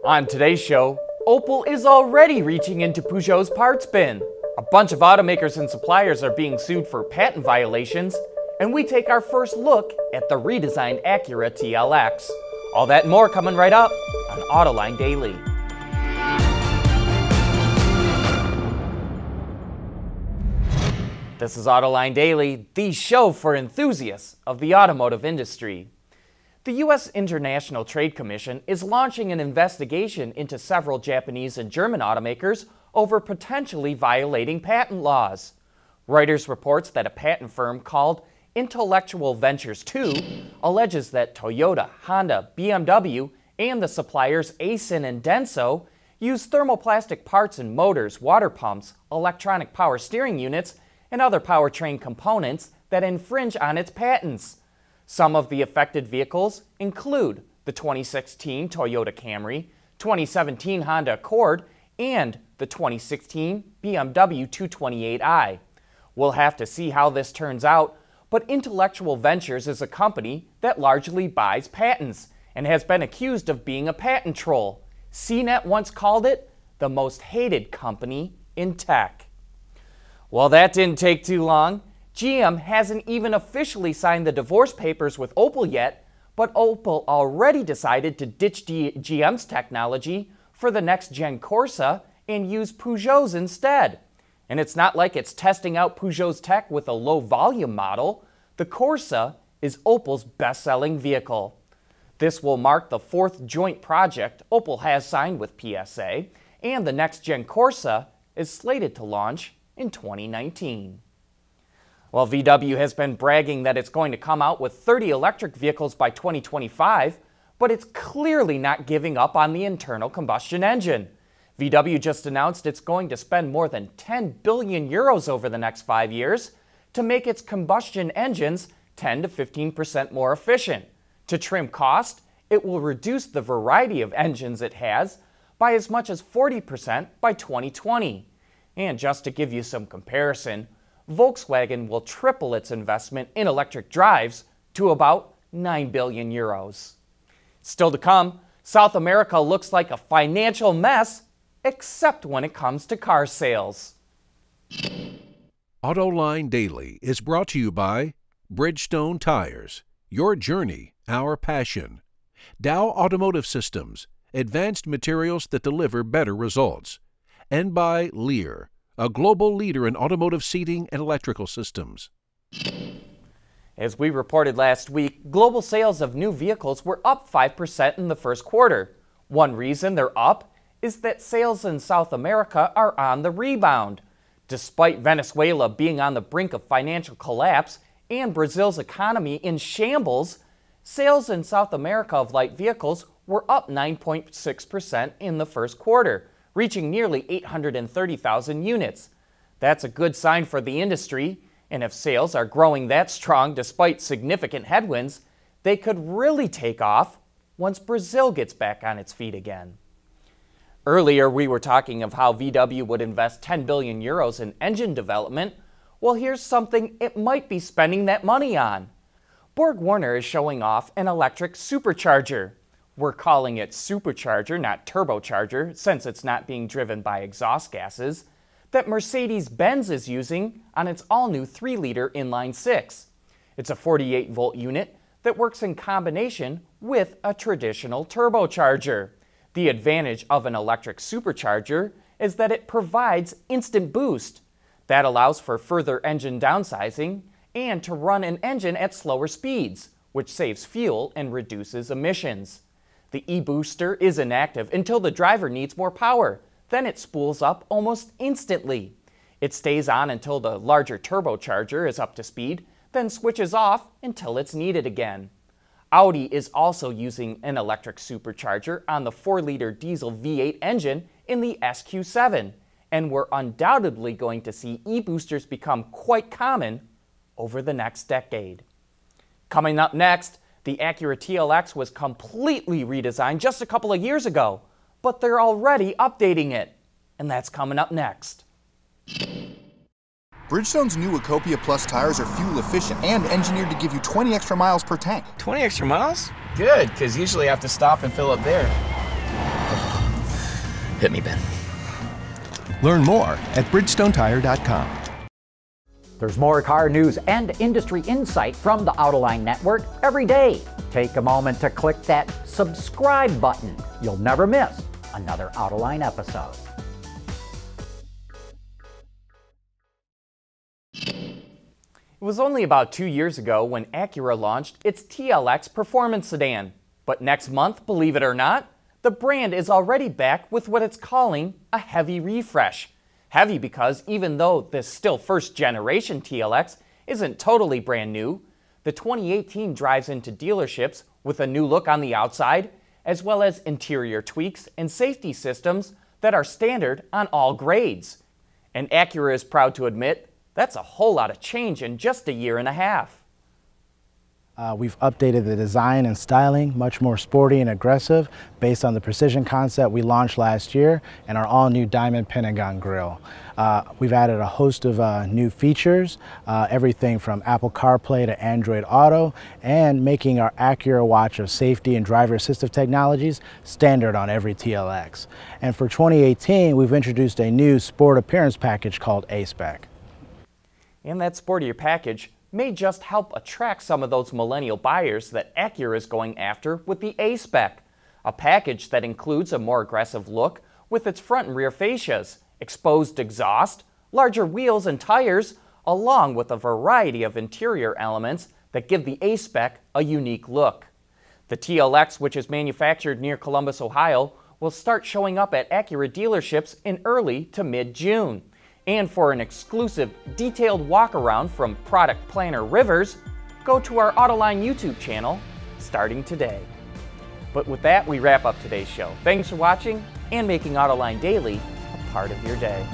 On today's show, Opel is already reaching into Peugeot's parts bin. A bunch of automakers and suppliers are being sued for patent violations, and we take our first look at the redesigned Acura TLX. All that and more coming right up on Autoline Daily. This is Autoline Daily, the show for enthusiasts of the automotive industry. The U.S. International Trade Commission is launching an investigation into several Japanese and German automakers over potentially violating patent laws. Reuters reports that a patent firm called Intellectual Ventures 2 alleges that Toyota, Honda, BMW, and the suppliers Aisin and Denso use thermoplastic parts in motors, water pumps, electronic power steering units, and other powertrain components that infringe on its patents. Some of the affected vehicles include the 2016 Toyota Camry, 2017 Honda Accord, and the 2016 BMW 228i. We'll have to see how this turns out, but Intellectual Ventures is a company that largely buys patents and has been accused of being a patent troll. CNET once called it the most hated company in tech. Well, that didn't take too long. GM hasn't even officially signed the divorce papers with Opel yet, but Opel already decided to ditch GM's technology for the next-gen Corsa and use Peugeot's instead. And it's not like it's testing out Peugeot's tech with a low-volume model. The Corsa is Opel's best-selling vehicle. This will mark the fourth joint project Opel has signed with PSA, and the next-gen Corsa is slated to launch in 2019. Well, VW has been bragging that it's going to come out with 30 electric vehicles by 2025, but it's clearly not giving up on the internal combustion engine. VW just announced it's going to spend more than 10 billion euros over the next 5 years to make its combustion engines 10 to 15% more efficient. To trim cost, it will reduce the variety of engines it has by as much as 40% by 2020. And just to give you some comparison, Volkswagen will triple its investment in electric drives to about 9 billion euros. Still to come, South America looks like a financial mess, except when it comes to car sales. Autoline Daily is brought to you by Bridgestone Tires, your journey, our passion. Dow Automotive Systems, advanced materials that deliver better results. And by Lear, a global leader in automotive seating and electrical systems. As we reported last week, global sales of new vehicles were up 5% in the first quarter. One reason they're up is that sales in South America are on the rebound. Despite Venezuela being on the brink of financial collapse and Brazil's economy in shambles, sales in South America of light vehicles were up 9.6% in the first quarter, reaching nearly 830,000 units. That's a good sign for the industry, and if sales are growing that strong despite significant headwinds, they could really take off once Brazil gets back on its feet again. Earlier, we were talking of how VW would invest 10 billion euros in engine development. Well, here's something it might be spending that money on. BorgWarner is showing off an electric supercharger. We're calling it Supercharger, not Turbocharger, since it's not being driven by exhaust gases, that Mercedes-Benz is using on its all-new 3-liter inline-6. It's a 48-volt unit that works in combination with a traditional turbocharger. The advantage of an electric supercharger is that it provides instant boost. That allows for further engine downsizing and to run an engine at slower speeds, which saves fuel and reduces emissions. The e-booster is inactive until the driver needs more power. Then it spools up almost instantly. It stays on until the larger turbocharger is up to speed, then switches off until it's needed again. Audi is also using an electric supercharger on the 4-liter diesel V8 engine in the SQ7, and we're undoubtedly going to see e-boosters become quite common over the next decade. Coming up next, the Acura TLX was completely redesigned just a couple of years ago, but they're already updating it. And that's coming up next. Bridgestone's new Acopia Plus tires are fuel efficient and engineered to give you 20 extra miles per tank. 20 extra miles? Good, because usually I have to stop and fill up there. Hit me, Ben. Learn more at bridgestonetire.com. There's more car news and industry insight from the Autoline network every day. Take a moment to click that subscribe button. You'll never miss another Autoline episode. It was only about 2 years ago when Acura launched its TLX performance sedan. But next month, believe it or not, the brand is already back with what it's calling a heavy refresh. Heavy because even though this still first generation TLX isn't totally brand new, the 2018 drives into dealerships with a new look on the outside, as well as interior tweaks and safety systems that are standard on all grades. And Acura is proud to admit that's a whole lot of change in just a year and a half. We've updated the design and styling, much more sporty and aggressive, based on the precision concept we launched last year and our all-new Diamond Pentagon grille. We've added a host of new features, everything from Apple CarPlay to Android Auto, and making our Acura watch of safety and driver assistive technologies standard on every TLX. And for 2018, we've introduced a new sport appearance package called A-Spec. And that sportier package may just help attract some of those millennial buyers that Acura is going after with the A-Spec, a package that includes a more aggressive look with its front and rear fascias, exposed exhaust, larger wheels and tires, along with a variety of interior elements that give the A-Spec a unique look. The TLX, which is manufactured near Columbus, Ohio, will start showing up at Acura dealerships in early to mid-June. And for an exclusive, detailed walk-around from product planner Rivers, go to our Autoline YouTube channel starting today. But with that, we wrap up today's show. Thanks for watching and making Autoline Daily a part of your day.